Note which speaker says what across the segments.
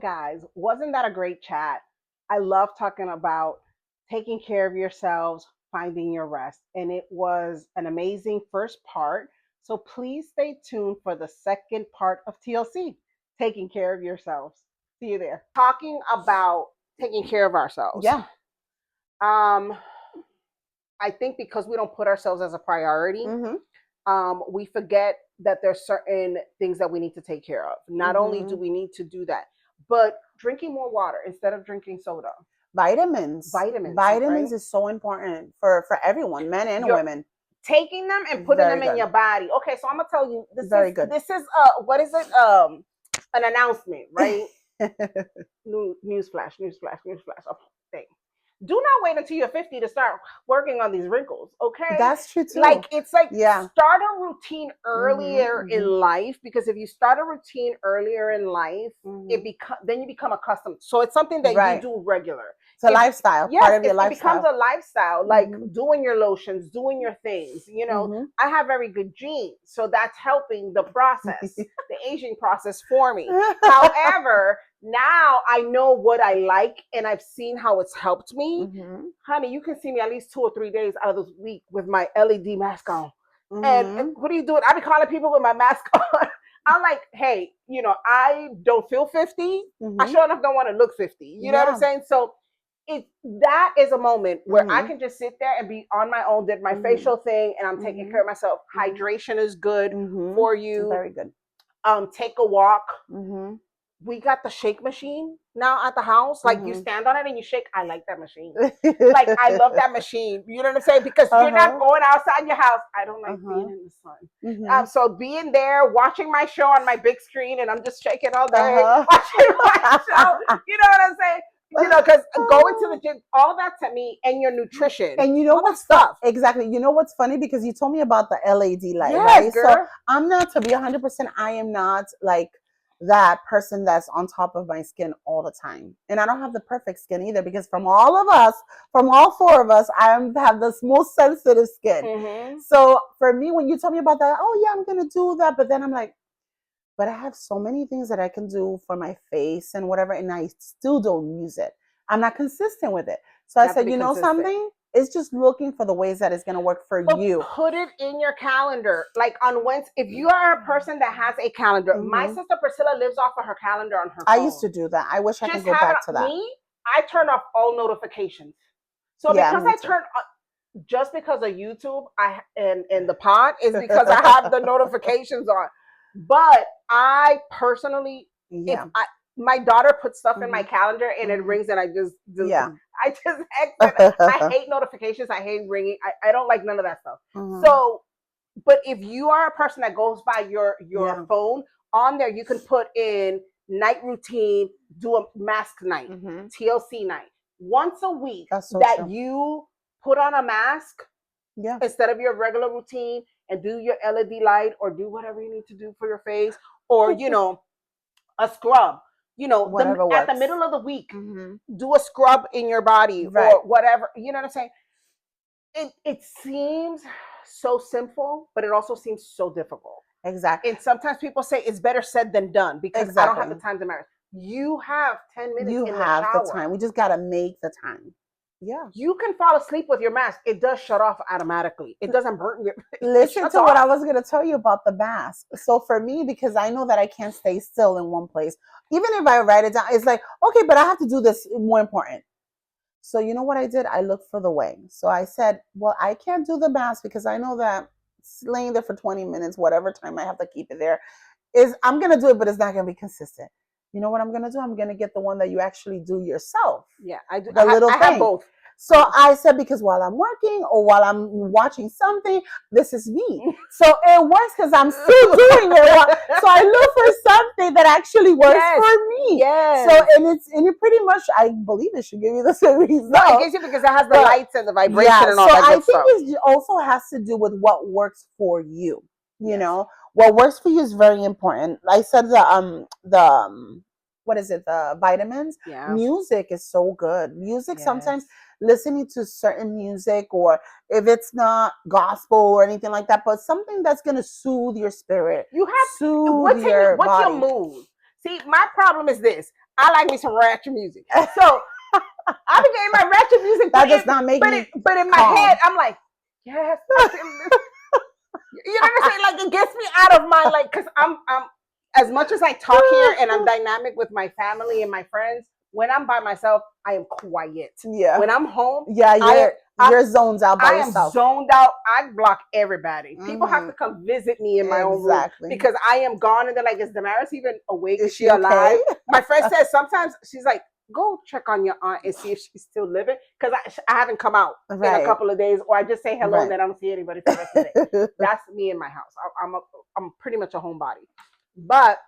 Speaker 1: guys. Wasn't that a great chat? I love talking about taking care of yourselves, finding your rest. And it was an amazing first part. So please stay tuned for the second part of TLC, taking care of yourselves. See you there. Talking about taking care of ourselves.
Speaker 2: Yeah.
Speaker 1: Um, I think because we don't put ourselves as a priority, we forget that there's certain things that we need to take care of. Not only do we need to do that, but drinking more water instead of drinking soda.
Speaker 2: Vitamins.
Speaker 1: Vitamins.
Speaker 2: Vitamins
Speaker 1: right?
Speaker 2: is so important for everyone, men and women.
Speaker 1: Taking them and putting
Speaker 2: Very
Speaker 1: them in
Speaker 2: good.
Speaker 1: your body. Okay, so I'm gonna tell you this
Speaker 2: Very
Speaker 1: is
Speaker 2: good.
Speaker 1: this is what is it? An announcement, right? Newsflash. Oh, thing. Do not wait until you're 50 to start working on these wrinkles, okay?
Speaker 2: That's true too.
Speaker 1: Like it's like
Speaker 2: Yeah.
Speaker 1: start a routine earlier in life, because if you start a routine earlier in life, then you become accustomed. So it's something that you do regular.
Speaker 2: It's a lifestyle,
Speaker 1: Yes,
Speaker 2: part of your lifestyle.
Speaker 1: It becomes a lifestyle, like doing your lotions, doing your things. You know, I have very good genes, so that's helping the process, the aging process for me. However, now I know what I like, and I've seen how it's helped me. Honey, you can see me at least 2 or 3 days out of the week with my LED mask on. And what are you doing? I be calling people with my mask on. I'm like, hey, you know, I don't feel 50. I sure enough don't want to look 50. You know what I'm saying? So that is a moment where I can just sit there and be on my own, did my facial thing, and I'm taking care of myself. Hydration is good for you.
Speaker 2: Very good.
Speaker 1: Take a walk. We got the shake machine now at the house. Like you stand on it and you shake. I like that machine. Like I love that machine. You know what I'm saying? Because you're not going outside your house. I don't like being in the sun. So being there, watching my show on my big screen, and I'm just shaking all day, watching my show. You know what I'm saying? You know, because going to the gym, all that to me, and your nutrition.
Speaker 2: And you know what stuff? Exactly. You know what's funny? Because you told me about the LED light, right? Girl. So I'm not, to be 100%, I am not like that person that's on top of my skin all the time. And I don't have the perfect skin either, because from all of us, from all 4 of us, I have the most sensitive skin. So for me, when you tell me about that, oh yeah, I'm going to do that. But then I'm like, but I have so many things that I can do for my face and whatever, and I still don't use it. I'm not consistent with it. So I said, you know something? It's just looking for the ways that it's going to work for you.
Speaker 1: Put it in your calendar. Like on Wednesday, if you are a person that has a calendar, my sister Priscilla lives off of her calendar on her phone.
Speaker 2: I used to do that. I wish I could go back to that.
Speaker 1: Me, I turn off all notifications. So because I turn just because of YouTube, and the pod is because I have the notifications on. But I personally, my daughter puts stuff in my calendar and it rings, and I just exit. I hate notifications. I hate ringing. I don't like none of that stuff. So, but if you are a person that goes by your phone, on there you can put in night routine, do a mask night, TLC night, once a week you put on a mask instead of your regular routine, and do your LED light, or do whatever you need to do for your face, or you know, a scrub. You know, at the middle of the week, do a scrub in your body, or whatever. You know what I'm saying? It seems so simple, but it also seems so difficult.
Speaker 2: Exactly.
Speaker 1: And sometimes people say it's better said than done, because I don't have the time to marry. You have 10 minutes in the shower. You have
Speaker 2: the time. We just got to make the time. Yeah.
Speaker 1: You can fall asleep with your mask. It does shut off automatically. It doesn't burn you.
Speaker 2: Listen to what I was going to tell you about the mask. So for me, because I know that I can't stay still in one place, even if I write it down, it's like, okay, but I have to do this more important. So you know what I did? I looked for the way. So I said, well, I can't do the mask because I know that laying there for 20 minutes, whatever time I have to keep it there, I'm going to do it, but it's not going to be consistent. You know what I'm going to do? I'm going to get the one that you actually do yourself.
Speaker 1: Yeah, I do.
Speaker 2: I
Speaker 1: have both.
Speaker 2: So I said, because while I'm working or while I'm watching something, this is me. So it works because I'm still doing it. So I look for something that actually works for me.
Speaker 1: Yes.
Speaker 2: So and it pretty much, I believe it should give you the same result.
Speaker 1: No, it gives you, because it has the lights and the vibration and all that good stuff.
Speaker 2: So I think it also has to do with what works for you. You know, what works for you is very important. I said what is it? The vitamins.
Speaker 1: Yeah.
Speaker 2: Music is so good. Music sometimes. Listening to certain music, or if it's not gospel or anything like that, but something that's going to soothe your spirit.
Speaker 1: You have
Speaker 2: soothe your body.
Speaker 1: What's your mood? See, my problem is this. I like me some ratchet music. So I be getting my ratchet music.
Speaker 2: That does not make me
Speaker 1: But in my head, I'm like, yes. You know what I'm saying? Like, it gets me out of my, like, because I'm as much as I talk here and I'm dynamic with my family and my friends, when I'm by myself, I am quiet.
Speaker 2: Yeah.
Speaker 1: When I'm home,
Speaker 2: you're zoned out by yourself.
Speaker 1: I am zoned out. I block everybody. People have to come visit me in my own room because I am gone. And they're like, is Damaris even awake? Is she alive? Okay? My friend says sometimes she's like, go check on your aunt and see if she's still living. Because I haven't come out in a couple of days, or I just say hello and then I don't see anybody for the rest of the day. That's me in my house. I'm pretty much a homebody. But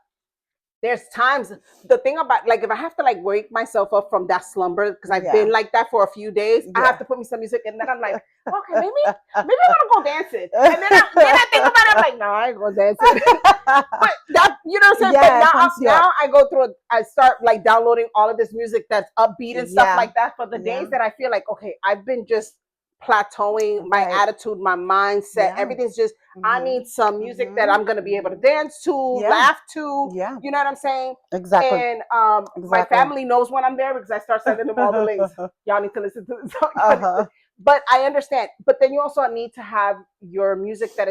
Speaker 1: there's times, the thing about, like, if I have to like wake myself up from that slumber, because I've been like that for a few days, I have to put me some music, and then I'm like, okay, maybe I'm gonna go dancing. And then I think about it, I'm like, no, I ain't going dancing. But that, you know what I'm saying? But now I go through, I start like downloading all of this music that's upbeat and stuff like that for the days that I feel like, okay, I've been just plateauing, my attitude, my mindset, everything's just, I need some music that I'm going to be able to dance to, laugh to, you know what I'm saying?
Speaker 2: Exactly.
Speaker 1: And my family knows when I'm there because I start sending them all the links. Y'all need to listen to this song. But I understand. But then you also need to have your music that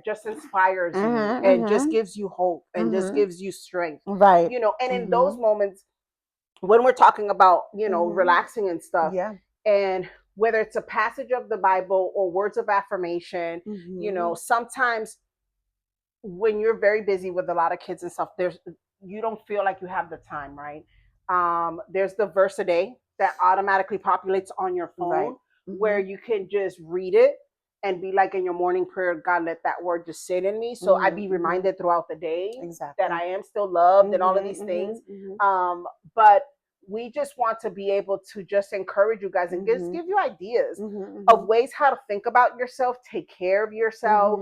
Speaker 1: just inspires you and just gives you hope and just gives you strength.
Speaker 2: Right.
Speaker 1: You know, and in those moments when we're talking about, you know, relaxing and stuff, and whether it's a passage of the Bible or words of affirmation, you know, sometimes when you're very busy with a lot of kids and stuff, you don't feel like you have the time, right? There's the verse a day that automatically populates on your phone where you can just read it and be like in your morning prayer, God, let that word just sit in me. So I be reminded throughout the day that I am still loved and all of these things. But we just want to be able to just encourage you guys and just give you ideas of ways how to think about yourself, take care of yourself,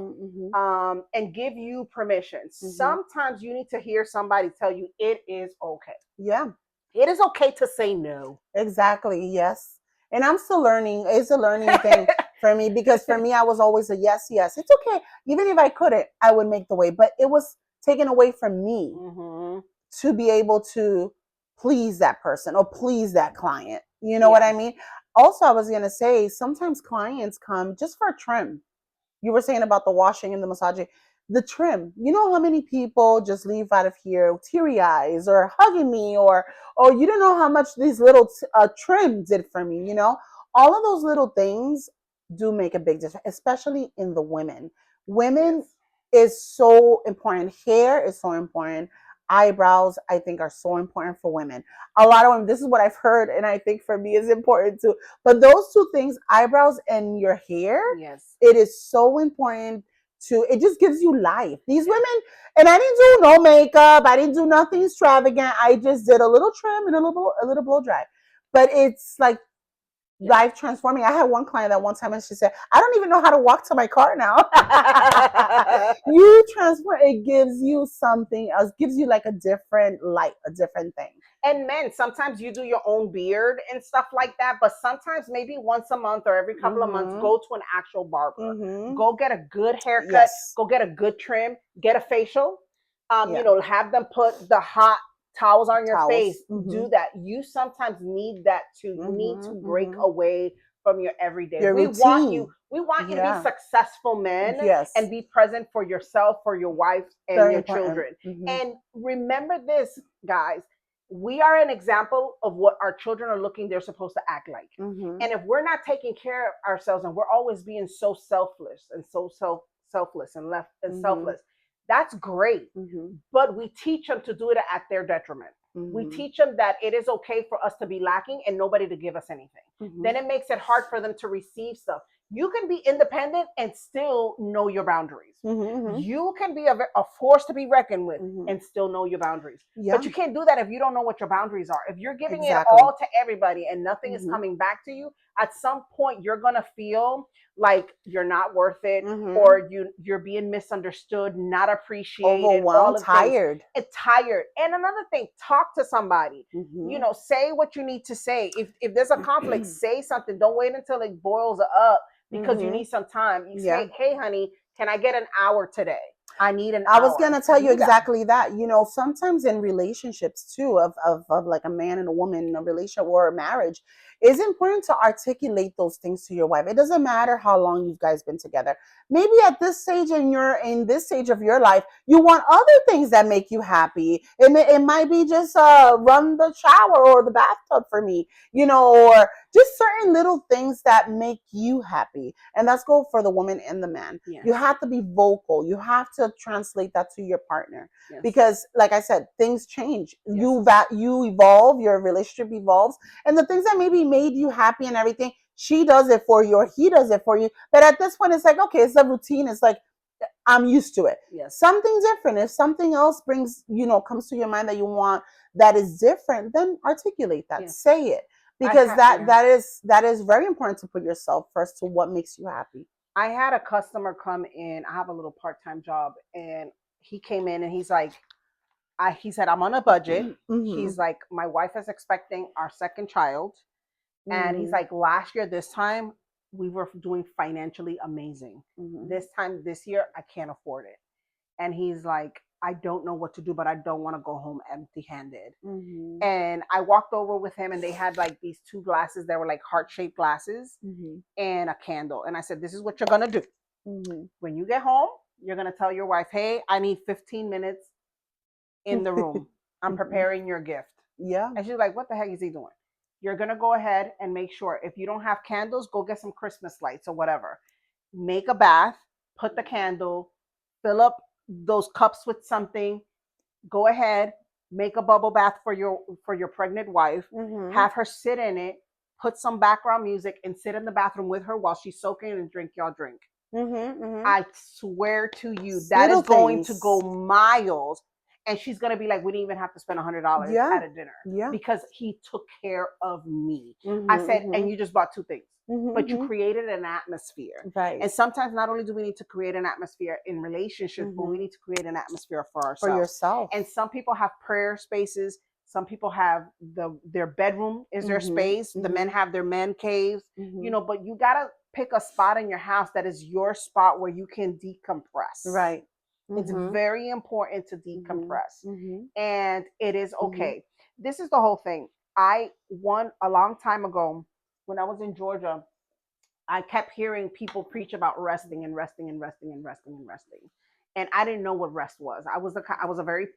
Speaker 1: and give you permission. Sometimes you need to hear somebody tell you it is okay.
Speaker 2: Yeah.
Speaker 1: It is okay to say no.
Speaker 2: Exactly. Yes. And I'm still learning. It's a learning thing for me because for me, I was always a yes. It's okay. Even if I couldn't, I would make the way. But it was taken away from me to be able to please that person or please that client. You know what I mean? Also, I was going to say, sometimes clients come just for a trim. You were saying about the washing and the massaging. The trim. You know how many people just leave out of here teary eyes or hugging me or you don't know how much these little trim did for me, you know? All of those little things do make a big difference, especially in the women. Women is so important. Hair is so important. Eyebrows, I think, are so important for women. A lot of women, this is what I've heard, and I think for me is important too. But those two things, eyebrows and your hair, it is so important to, it just gives you life. These women, and I didn't do no makeup, I didn't do nothing extravagant. I just did a little trim and a little blow dry. But it's like life transforming. I had one client that one time and she said, I don't even know how to walk to my car now. You transform, it gives you something else, gives you like a different light, a different thing.
Speaker 1: And men, sometimes you do your own beard and stuff like that, but sometimes maybe once a month or every couple of months, go to an actual barber. Go get a good haircut, go get a good trim, get a facial, you know, have them put the hot towels on your face. Do that. You sometimes need that too. You need to break away from your everyday. We want you to be successful men and be present for yourself, for your wife, and your children. And remember this, guys. We are an example of what our children are looking they're supposed to act like. And if we're not taking care of ourselves and we're always being so selfless and so selfless and selfless, that's great. But we teach them to do it at their detriment. We teach them that it is okay for us to be lacking and nobody to give us anything. Then it makes it hard for them to receive stuff. You can be independent and still know your boundaries. You can be a force to be reckoned with and still know your boundaries. But you can't do that if you don't know what your boundaries are. If you're giving it all to everybody and nothing is coming back to you, at some point you're going to feel like you're not worth it, or you're being misunderstood, not appreciated,
Speaker 2: overwhelmed, tired.
Speaker 1: Tired. And another thing, talk to somebody. You know, say what you need to say. If there's a conflict, say something. Don't wait until it boils up because you need some time. You say, hey, honey, can I get an hour today? I need an
Speaker 2: I
Speaker 1: hour.
Speaker 2: was going to tell you exactly that. You know, sometimes in relationships too, of like a man and a woman in a relationship or a marriage, it's important to articulate those things to your wife. It doesn't matter how long you guys been together. Maybe at this stage in this stage of your life, you want other things that make you happy. It might be just run the shower or the bathtub for me, you know, or just certain little things that make you happy. And that's go for the woman and the man. Yes. You have to be vocal. You have to translate that to your partner. Yes. Because like I said, things change. Yes. You evolve, your relationship evolves, and the things that maybe made you happy and everything, she does it for you or he does it for you. But at this point, it's like, okay, it's a routine. It's like, I'm used to it. Yes. Something different. If something else brings, you know, comes to your mind that you want that is different, then articulate that. Yes. Say it. Because that is very important to put yourself first to what makes you happy.
Speaker 1: I had a customer come in. I have a little part-time job, and he came in and he's like, he said, I'm on a budget. Mm-hmm. He's like, my wife is expecting our second child. Mm-hmm. And he's like, last year, this time, we were doing financially amazing. Mm-hmm. This year, I can't afford it. And he's like, I don't know what to do, but I don't want to go home empty-handed. Mm-hmm. And I walked over with him, and they had like these 2 glasses that were like heart-shaped glasses, mm-hmm. and a candle. And I said, this is what you're going to do. Mm-hmm. When you get home, you're going to tell your wife, hey, I need 15 minutes in the room. I'm preparing your gift. Yeah. And she's like, what the heck is he doing? You're going to go ahead and make sure if you don't have candles, go get some Christmas lights or whatever. Make a bath, put the candle, fill up those cups with something. Go ahead, make a bubble bath for your pregnant wife. Mm-hmm. Have her sit in it, put some background music, and sit in the bathroom with her while she's soaking and drink y'all drink. Mm-hmm, mm-hmm. I swear to you, that is going to go miles. And she's going to be like, we didn't even have to spend $100 at a dinner because he took care of me. Mm-hmm, I said, and you just bought 2 things, but you created an atmosphere. Right. And sometimes not only do we need to create an atmosphere in relationships, but we need to create an atmosphere for ourselves.
Speaker 2: For yourself.
Speaker 1: And some people have prayer spaces. Some people have their bedroom is their space. The men have their man caves, you know, but you got to pick a spot in your house that is your spot where you can decompress. Right. It's very important to decompress. And it is okay. This is the whole thing. A long time ago, when I was in Georgia, I kept hearing people preach about resting and resting and resting and resting and resting. And I didn't know what rest was. I was a very,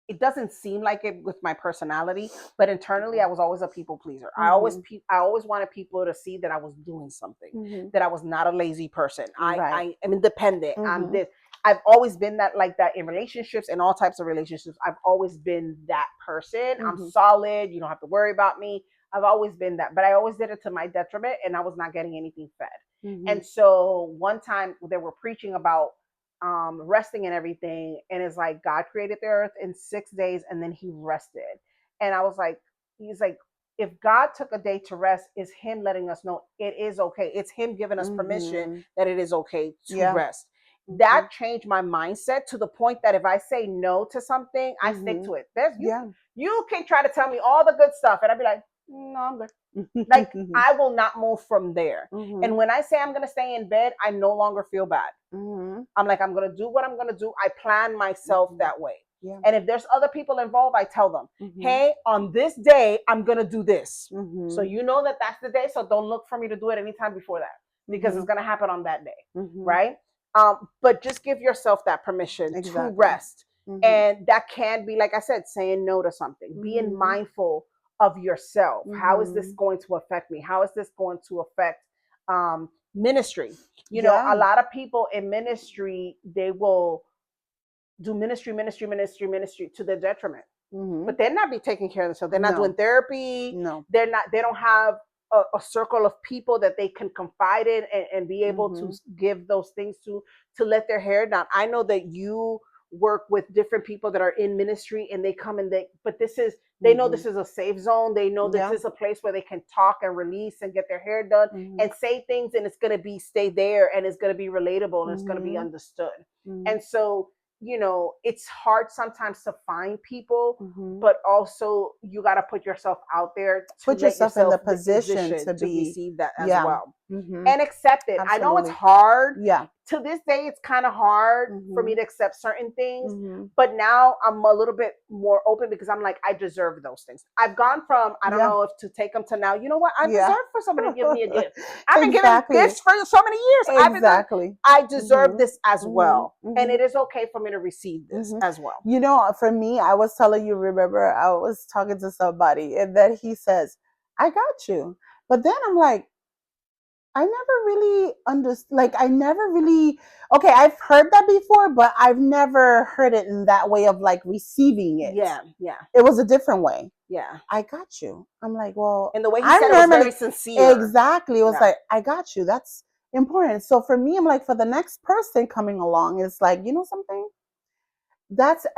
Speaker 1: it doesn't seem like it with my personality, but internally I was always a people pleaser. I always wanted people to see that I was doing something, that I was not a lazy person. I am independent. I'm this. I've always been that in relationships and all types of relationships. I've always been that person. I'm solid. You don't have to worry about me. I've always been that, but I always did it to my detriment, and I was not getting anything fed. And so one time they were preaching about resting and everything, and it's like God created the earth in 6 days, and then He rested. And I was like, He's like, if God took a day to rest, is Him letting us know it is okay. It's Him giving us permission that it is okay to rest. That changed my mindset to the point that if I say no to something, I stick to it. You can try to tell me all the good stuff, and I'd be like, no, I'm good. Like, I will not move from there. And when I say I'm going to stay in bed, I no longer feel bad. I'm like, I'm going to do what I'm going to do. I plan myself that way. Yeah. And if there's other people involved, I tell them, hey, on this day, I'm going to do this. So you know that that's the day. So don't look for me to do it anytime before that, because it's going to happen on that day. Right. But just give yourself that permission to rest. And that can be, like I said, saying no to something, being mindful of yourself. How is this going to affect me? How is this going to affect ministry? You know, a lot of people in ministry, they will do ministry to their detriment. But they're not be taking care of themselves. They're not doing therapy. No, they don't have a circle of people that they can confide in and be able to give those things to let their hair down. I know that you work with different people that are in ministry, and they come and they know this is a safe zone. They know this is a place where they can talk and release and get their hair done and say things, and it's going to stay there, and it's going to be relatable, and it's going to be understood. And so, you know, it's hard sometimes to find people, but also you got to put yourself out there to
Speaker 2: put yourself in the position to
Speaker 1: receive that as well. and accept it.
Speaker 2: Absolutely.
Speaker 1: I know it's hard.
Speaker 2: Yeah.
Speaker 1: To this day, it's kind of hard for me to accept certain things, but now I'm a little bit more open because I'm like, I deserve those things. I've gone from, I don't know if to take them to now, you know what? I deserve for somebody to give me a gift. I've been giving gifts for so many years.
Speaker 2: Exactly.
Speaker 1: I deserve this as well. And it is okay for me to receive this as well.
Speaker 2: You know, for me, I was telling you, remember, I was talking to somebody and then he says, I got you. But then I'm like, I never really understood, like, I never really, okay, I've heard that before, but I've never heard it in that way of like receiving it.
Speaker 1: Yeah.
Speaker 2: It was a different way.
Speaker 1: Yeah.
Speaker 2: I got you. I'm like, well.
Speaker 1: And the way he said it was very sincere.
Speaker 2: Exactly. It was like, I got you. That's important. So for me, I'm like, for the next person coming along, it's like, you know something?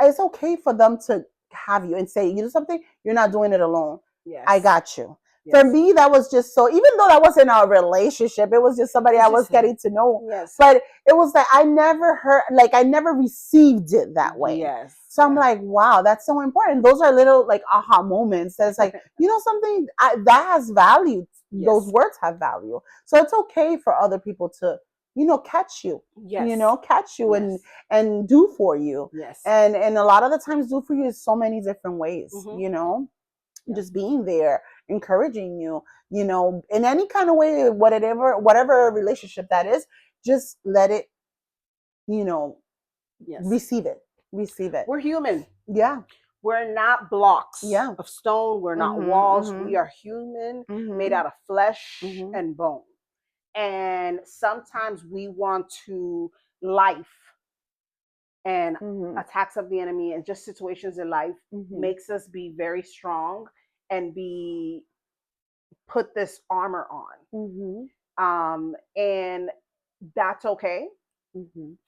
Speaker 2: It's okay for them to have you and say, you know something? You're not doing it alone.
Speaker 1: Yes.
Speaker 2: I got you. Yes. For me, that was just so, even though that wasn't our relationship, it was just somebody I was getting to know.
Speaker 1: Yes.
Speaker 2: But it was like, I never received it that way.
Speaker 1: Yes.
Speaker 2: So I'm like, wow, that's so important. Those are little like aha moments. That's like, you know something, that has value. Yes. Those words have value. So it's okay for other people to, you know, catch you. Yes. You know, catch you and do for you.
Speaker 1: Yes.
Speaker 2: And a lot of the times do for you is so many different ways, you know. Just being there, encouraging you, you know, in any kind of way, whatever relationship that is, just let it, you know, receive it.
Speaker 1: We're human.
Speaker 2: Yeah.
Speaker 1: We're not blocks of stone. We're not walls. We are human, made out of flesh and bone. And sometimes we want to life and attacks of the enemy and just situations in life makes us be very strong and put this armor on. And that's okay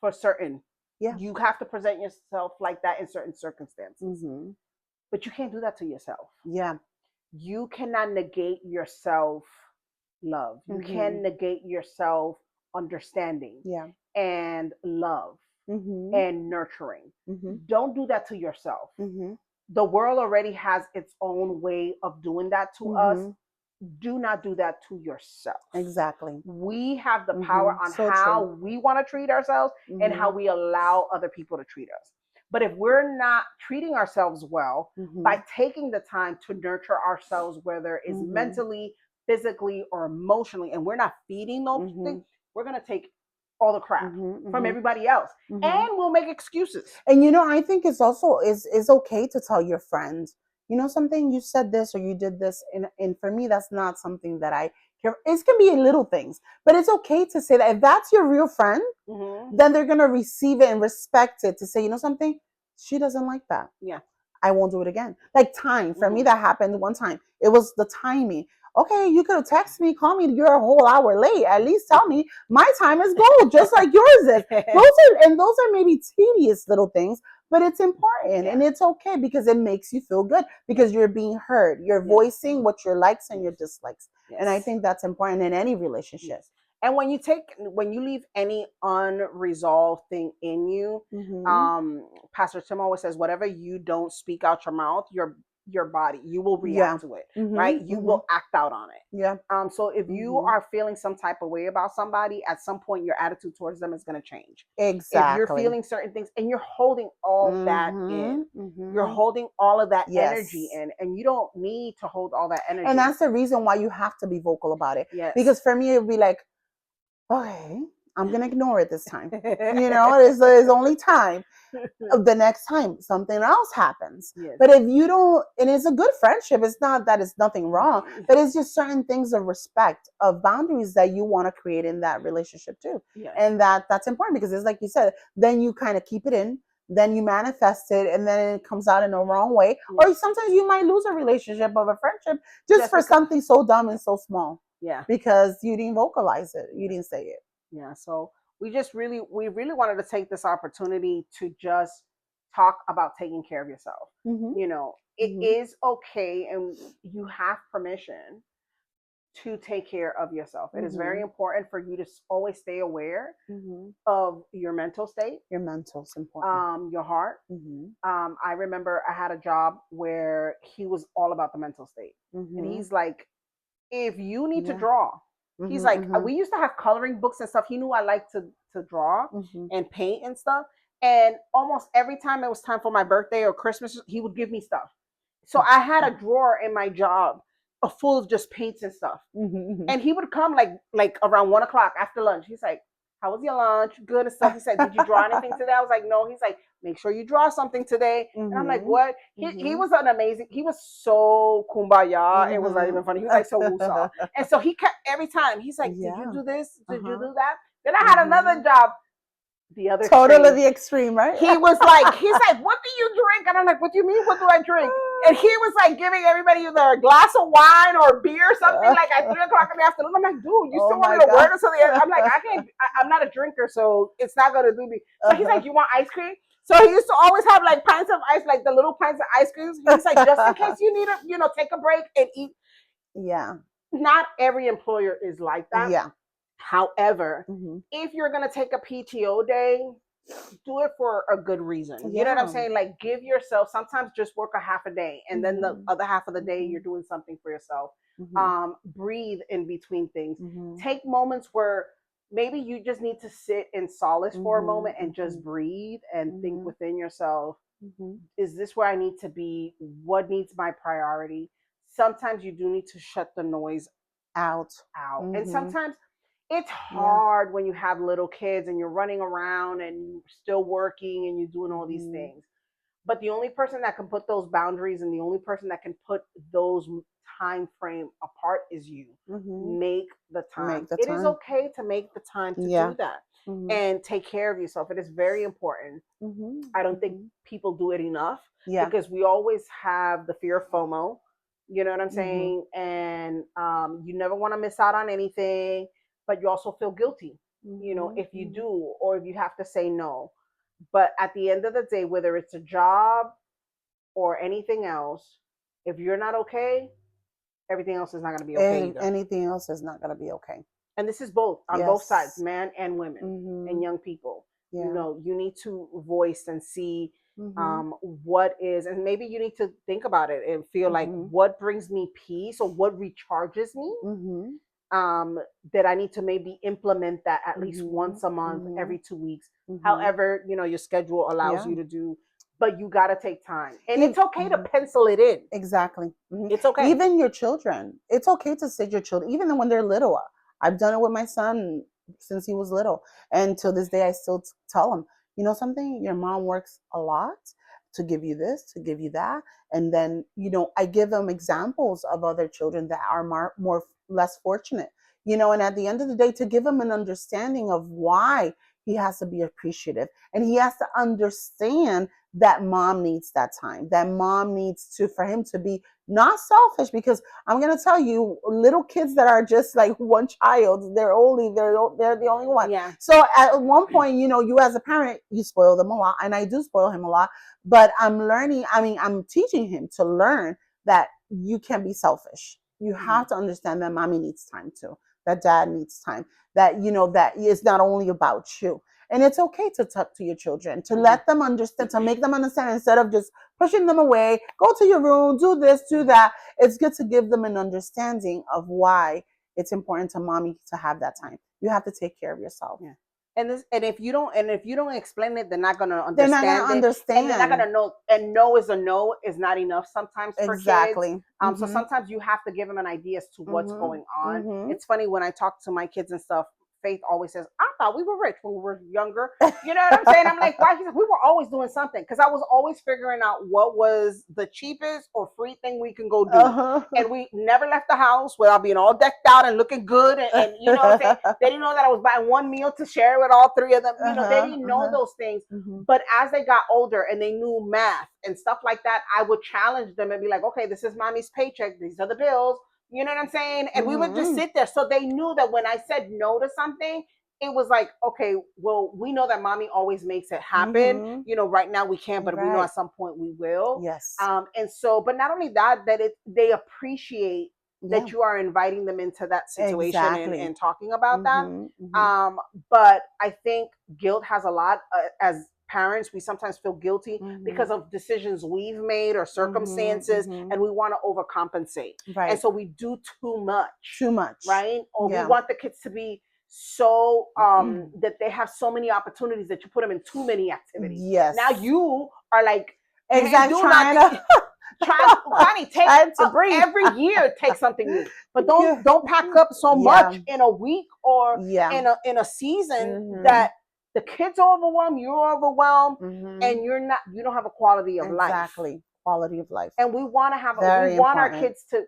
Speaker 1: for certain. Yeah. You have to present yourself like that in certain circumstances. But you can't do that to yourself.
Speaker 2: Yeah.
Speaker 1: You cannot negate yourself love. You can negate yourself understanding and love and nurturing. Don't do that to yourself. The world already has its own way of doing that to us. Do not do that to yourself.
Speaker 2: Exactly.
Speaker 1: We have the power on how we want to treat ourselves and how we allow other people to treat us. But if we're not treating ourselves well by taking the time to nurture ourselves, whether it's mentally, physically, or emotionally, and we're not feeding those things, we're going to take all the crap from everybody else and we'll make excuses.
Speaker 2: And you know, I think it's also is okay to tell your friends, you know something, you said this or you did this, and for me that's not something that I care. It can be little things, but it's okay to say that. If that's your real friend, then they're going to receive it and respect it, to say, you know something, she doesn't like that.
Speaker 1: Yeah,
Speaker 2: I won't do it again. Like time. For me, that happened one time. It was the timing. Okay, you could have texted me, call me, you're a whole hour late. At least tell me my time is gold, just like yours is. Those are maybe tedious little things, but it's important and it's okay because it makes you feel good because you're being heard. You're voicing what your likes and your dislikes. And I think that's important in any relationship.
Speaker 1: And when you leave any unresolved thing in you, Pastor Tim always says, whatever you don't speak out your mouth, your body, you will react to it, right? You will act out on it.
Speaker 2: Yeah.
Speaker 1: So if you are feeling some type of way about somebody, at some point your attitude towards them is going to change.
Speaker 2: Exactly.
Speaker 1: If you're feeling certain things and you're holding all that in, you're holding all of that energy in, and you don't need to hold all that energy.
Speaker 2: And that's the reason why you have to be vocal about it.
Speaker 1: Yes.
Speaker 2: Because for me, it would be like, okay, I'm going to ignore it this time. You know, there's only time. The next time something else happens. Yes. But if you don't, and it's a good friendship, it's not that it's nothing wrong, but it's just certain things of respect, of boundaries that you want to create in that relationship too. Yes. And that's important because it's like you said, then you kind of keep it in, then you manifest it, and then it comes out in the wrong way. Or sometimes you might lose a relationship of a friendship just for something so dumb and so small.
Speaker 1: Yeah.
Speaker 2: Because you didn't vocalize it. You didn't say it.
Speaker 1: Yeah. So we really wanted to take this opportunity to just talk about taking care of yourself. You know, it is okay and you have permission to take care of yourself. It is very important for you to always stay aware of your mental state.
Speaker 2: Your mental is important.
Speaker 1: Your heart. I remember I had a job where he was all about the mental state. And he's like, if you need to draw, He's like, we used to have coloring books and stuff. He knew I liked to draw and paint and stuff. And almost every time it was time for my birthday or Christmas, he would give me stuff. So I had a drawer in my job full of just paints and stuff. And he would come like around 1 o'clock after lunch. He's like, how was your lunch? Good and stuff. He said, did you draw anything today? I was like, no. He's like, make sure you draw something today. And I'm like, what? He was he was so kumbaya. It was not even funny. He was like so woosah. And so he kept every time. He's like, did you do this? Did you do that? Then I had another job. The other
Speaker 2: totally the extreme, right?
Speaker 1: He's like, what do you drink? And I'm like, what do you mean? What do I drink? And he was like giving everybody either a glass of wine or beer or something like at 3 o'clock in the afternoon. I'm like, dude, you still want me to work until the end? I'm like, I'm not a drinker, so it's not gonna do me. So he's like, you want ice cream? So he used to always have like pints of ice, like the little pints of ice creams. He's like, just in case you need to, take a break and eat.
Speaker 2: Yeah.
Speaker 1: Not every employer is like that.
Speaker 2: Yeah.
Speaker 1: However, if you're going to take a PTO day, do it for a good reason. You know what I'm saying? Like, give yourself, sometimes just work a half a day and then the other half of the day you're doing something for yourself. Breathe in between things. Take moments where maybe you just need to sit in solace for a moment and just breathe and think within yourself, is this where I need to be? What needs my priority? Sometimes you do need to shut the noise out. And sometimes it's hard when you have little kids and you're running around and you're still working and you're doing all these things. But the only person that can put those boundaries and the only person that can put those time frame apart is you. Make the time. It is okay to make the time to do that and take care of yourself. It is very important. I don't think people do it enough because we always have the fear of FOMO. You know what I'm saying? And you never want to miss out on anything. But you also feel guilty, if you do, or if you have to say no. But at the end of the day, whether it's a job or anything else, if you're not okay, everything else is not going to be okay either.
Speaker 2: Anything else is not going to be okay.
Speaker 1: And this is both, on both sides, man and women and young people. You need to voice and see what is, and maybe you need to think about it and feel like what brings me peace or what recharges me. That I need to maybe implement that at least once a month, every 2 weeks, however, your schedule allows you to do, but you got to take time. And it's okay to pencil it in.
Speaker 2: Exactly.
Speaker 1: It's okay.
Speaker 2: Even your children, it's okay to sit your children, even when they're little. I've done it with my son since he was little. And to this day, I still tell him, something, your mom works a lot to give you this, to give you that. And then, I give them examples of other children that are less fortunate, and at the end of the day, to give him an understanding of why he has to be appreciative. And he has to understand that mom needs that time, that mom needs for him to be not selfish, because I'm going to tell you, little kids that are just like one child, they're the only one.
Speaker 1: Yeah.
Speaker 2: So at one point, you as a parent, you spoil them a lot, and I do spoil him a lot, but I'm teaching him to learn that you can be selfish. You have to understand that mommy needs time too, that dad needs time, that, that is not only about you. And it's okay to talk to your children, to let them understand, to make them understand, instead of just pushing them away, go to your room, do this, do that. It's good to give them an understanding of why it's important to mommy to have that time. You have to take care of yourself.
Speaker 1: Yeah. And if you don't explain it, they're not gonna understand.
Speaker 2: They're not gonna understand.
Speaker 1: And they're not gonna know. And no is a no is not enough sometimes for kids. So sometimes you have to give them an idea as to what's going on. It's funny when I talk to my kids and stuff. Faith always says, I thought we were rich when we were younger. You know what I'm saying? I'm like, why? He said, we were always doing something. Because I was always figuring out what was the cheapest or free thing we can go do. And we never left the house without being all decked out and looking good. And you know what I'm saying? They didn't know that I was buying one meal to share with all three of them. They didn't know those things. But as they got older and they knew math and stuff like that, I would challenge them and be like, okay, this is mommy's paycheck. These are the bills. You know what I'm saying? And we would just sit there. So they knew that when I said no to something, it was like, okay, well, we know that mommy always makes it happen. Right now we can't, but we know at some point we will.
Speaker 2: Yes.
Speaker 1: And so, but not only that they appreciate that you are inviting them into that situation and talking about that. But I think guilt has a lot, as parents, we sometimes feel guilty because of decisions we've made or circumstances, and we want to overcompensate.
Speaker 2: Right.
Speaker 1: And so we do too much.
Speaker 2: Too much.
Speaker 1: Right? Or we want the kids to be so that they have so many opportunities that you put them in too many activities.
Speaker 2: Yes.
Speaker 1: Now you are like,
Speaker 2: exactly.
Speaker 1: Honey, take every year, take something new, but don't pack up so much in a week or in a season that the kids are overwhelmed, you're overwhelmed, and you don't have a quality of life.
Speaker 2: Exactly, quality of life.
Speaker 1: And we want to have we want our kids to.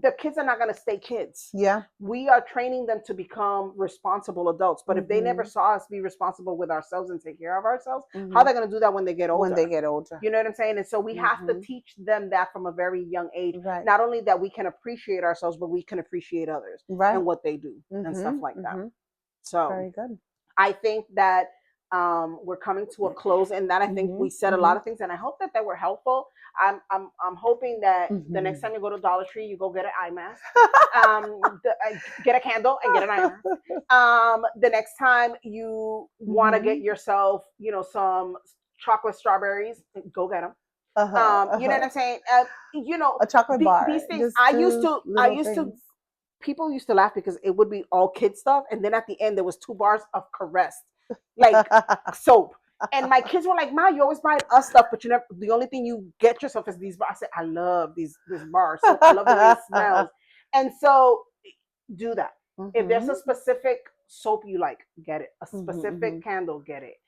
Speaker 1: The kids are not going to stay kids.
Speaker 2: Yeah.
Speaker 1: We are training them to become responsible adults. But if they never saw us be responsible with ourselves and take care of ourselves, how are they going to do that when they get older?
Speaker 2: When they get older.
Speaker 1: You know what I'm saying? And so we have to teach them that from a very young age.
Speaker 2: Right.
Speaker 1: Not only that we can appreciate ourselves, but we can appreciate others and what they do and stuff like that. So
Speaker 2: very good.
Speaker 1: I think that we're coming to a close, and that I think we said a lot of things, and I hope that they were helpful. I'm hoping that the next time you go to Dollar Tree, you go get an eye mask, get a candle and get an eye mask. The next time you want to get yourself, some chocolate strawberries, go get them. You know what I'm saying?
Speaker 2: A chocolate bar.
Speaker 1: These things. I used to. People used to laugh because it would be all kid stuff, and then at the end there was 2 bars of Caress, like soap. And my kids were like, "Ma, you always buy us stuff, but you never. The only thing you get yourself is these bars." I said, "I love this bar. So I love the way it smells." And so do that. If there's a specific soap you like, get it. A specific candle, get it.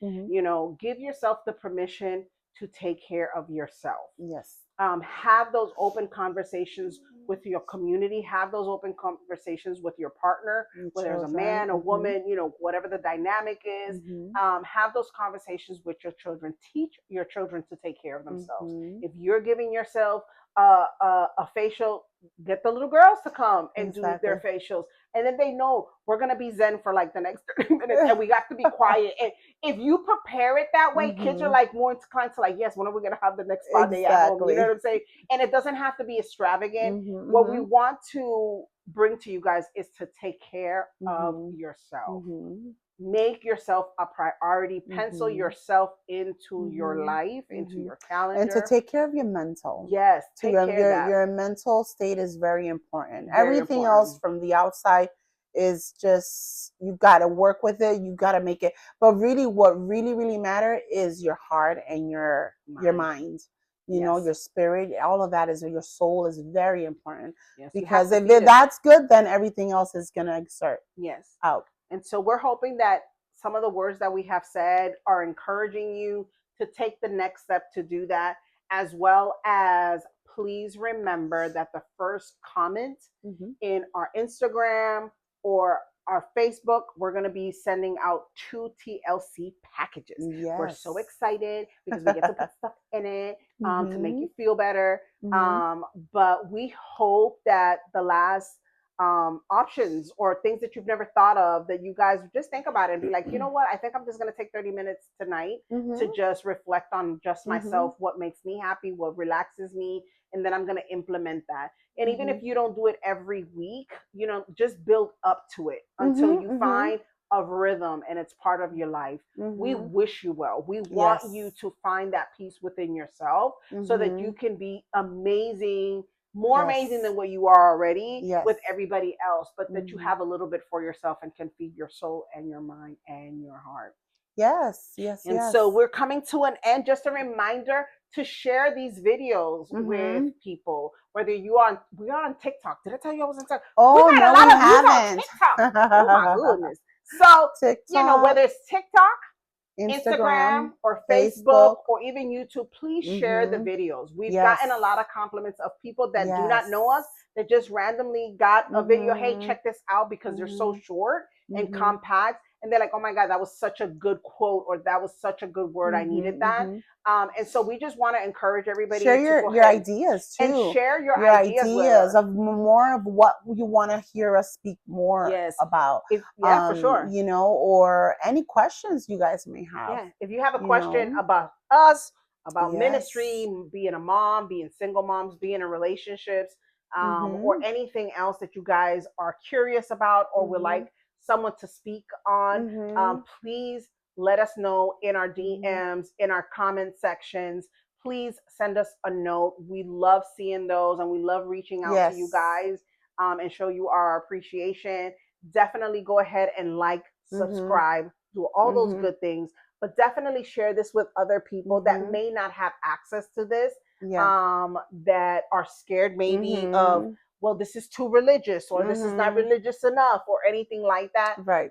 Speaker 1: Give yourself the permission to take care of yourself.
Speaker 2: Yes.
Speaker 1: Have those open conversations with your community. Have those open conversations with your partner, whether there's a man, a woman, whatever the dynamic is. Have those conversations with your children. Teach your children to take care of themselves. If you're giving yourself a facial, get the little girls to come and do their facials, and then they know we're gonna be zen for like the next 30 minutes, and we got to be quiet. And if you prepare it that way, kids are like more inclined to like, yes, when are we gonna have the next spa day at home? You know what I'm saying? And it doesn't have to be extravagant. What we want to bring to you guys is to take care of yourself. Make yourself a priority. Pencil yourself into your life, into your calendar.
Speaker 2: And to take care of your mental.
Speaker 1: Yes. Take care of that.
Speaker 2: Your mental state is very important. Everything else from the outside is just, you got to work with it. You got to make it. But really, what really matters is your heart and your mind. Your spirit, all of that is, your soul is very important. Yes, because if that's good, then everything else is going to exert out.
Speaker 1: And so we're hoping that some of the words that we have said are encouraging you to take the next step to do that, as well as please remember that the first comment in our Instagram or our Facebook, we're going to be sending out 2 TLC packages.
Speaker 2: Yes.
Speaker 1: We're so excited because we get to put stuff in it to make you feel better. But we hope that the last options or things that you've never thought of, that you guys just think about it and be like, you know what, I think I'm just going to take 30 minutes tonight to just reflect on just myself, what makes me happy, what relaxes me, and then I'm going to implement that. And even if you don't do it every week, just build up to it until you find a rhythm and it's part of your life. We wish you well. We want you to find that peace within yourself so that you can be amazing, more amazing than what you are already with everybody else, but that you have a little bit for yourself and can feed your soul and your mind and your heart.
Speaker 2: Yes.
Speaker 1: So we're coming to an end. Just a reminder to share these videos with people, whether we are on TikTok. Did I tell you I was on TikTok?
Speaker 2: Oh,
Speaker 1: we got a lot of views on TikTok. Oh my goodness. So,
Speaker 2: TikTok,
Speaker 1: whether it's TikTok, Instagram or Facebook or even YouTube, please share the videos. We've gotten a lot of compliments of people that do not know us, that just randomly got a video. Hey, check this out, because they're so short and compact. And they're like, oh my God, that was such a good quote, or that was such a good word. I needed that. And so we just want to encourage everybody
Speaker 2: share
Speaker 1: to
Speaker 2: your ideas too.
Speaker 1: And share your ideas
Speaker 2: of more of what you want to hear us speak more about.
Speaker 1: For sure.
Speaker 2: Or any questions you guys may have.
Speaker 1: Yeah. If you have a question about us, about ministry, being a mom, being single moms, being in relationships, or anything else that you guys are curious about or would like someone to speak on, please let us know in our DMs, in our comment sections. Please send us a note. We love seeing those, and we love reaching out to you guys and show you our appreciation. Definitely go ahead and like, subscribe, do all those good things, but definitely share this with other people that may not have access to this, that are scared maybe of, well, this is too religious, or this is not religious enough, or anything like that.
Speaker 2: Right.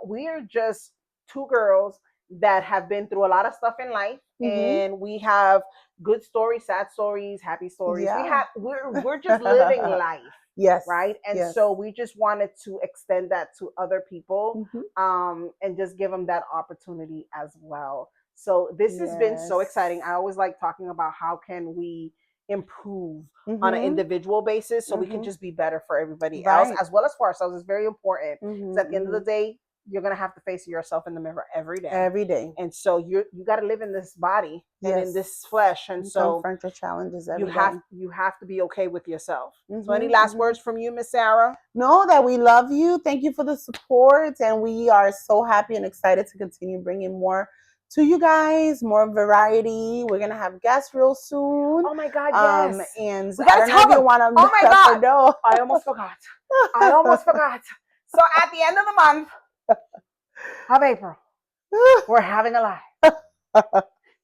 Speaker 1: We are just two girls that have been through a lot of stuff in life, and we have good stories, sad stories, happy stories. We're just living life.
Speaker 2: Yes.
Speaker 1: Right. And so we just wanted to extend that to other people, and just give them that opportunity as well. So this has been so exciting. I always like talking about how can we improve on an individual basis, so we can just be better for everybody else as well as for ourselves. It's very important. Because at the end of the day, you're gonna have to face yourself in the mirror every day. And so you got to live in this body and in this flesh, and so
Speaker 2: confront your challenges every day.
Speaker 1: You have to be okay with yourself. So any last words from you, Miss Sarah?
Speaker 2: No, that we love you. Thank you for the support, and we are so happy and excited to continue bringing more to you guys, more variety. We're gonna have guests real soon.
Speaker 1: Oh my God, yes.
Speaker 2: And
Speaker 1: we gotta tell them. Oh my God,
Speaker 2: no.
Speaker 1: I almost forgot. So at the end of the month of April, we're having a live.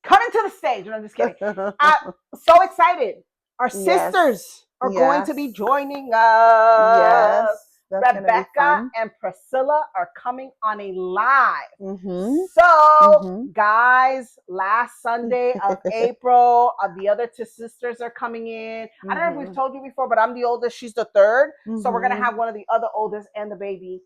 Speaker 1: Coming to the stage. No, I'm just kidding. So excited. Our sisters are going to be joining us. Rebecca and Priscilla are coming on a live. So, guys, last Sunday of April, the other two sisters are coming in. I don't know if we've told you before, but I'm the oldest. She's the third. So we're going to have one of the other oldest and the baby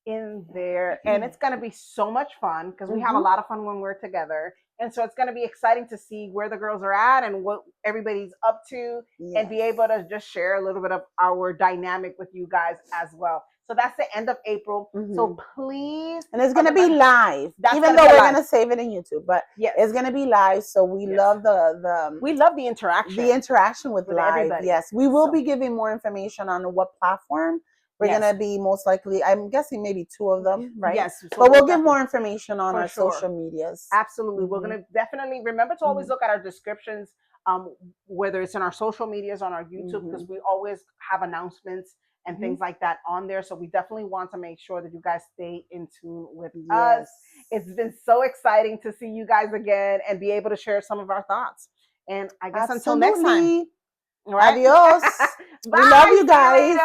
Speaker 1: in there. And it's going to be so much fun because we have a lot of fun when we're together. And so it's going to be exciting to see where the girls are at and what everybody's up to, and be able to just share a little bit of our dynamic with you guys as well. So that's the end of April. So please.
Speaker 2: And it's going to be live, even though we're going to save it in YouTube, but it's going to be live. So we love
Speaker 1: we love the interaction.
Speaker 2: The interaction with live.
Speaker 1: Everybody.
Speaker 2: Yes. We will be giving more information on what platform. We're going to be most likely, I'm guessing maybe 2 of them, right?
Speaker 1: Yes. So
Speaker 2: but we'll give more information on our social medias.
Speaker 1: Absolutely. We're going to definitely remember to always look at our descriptions, whether it's in our social medias, on our YouTube, because we always have announcements and things like that on there. So we definitely want to make sure that you guys stay in tune with us. It's been so exciting to see you guys again and be able to share some of our thoughts. And I guess until next time.
Speaker 2: Right? Adios. We love you guys.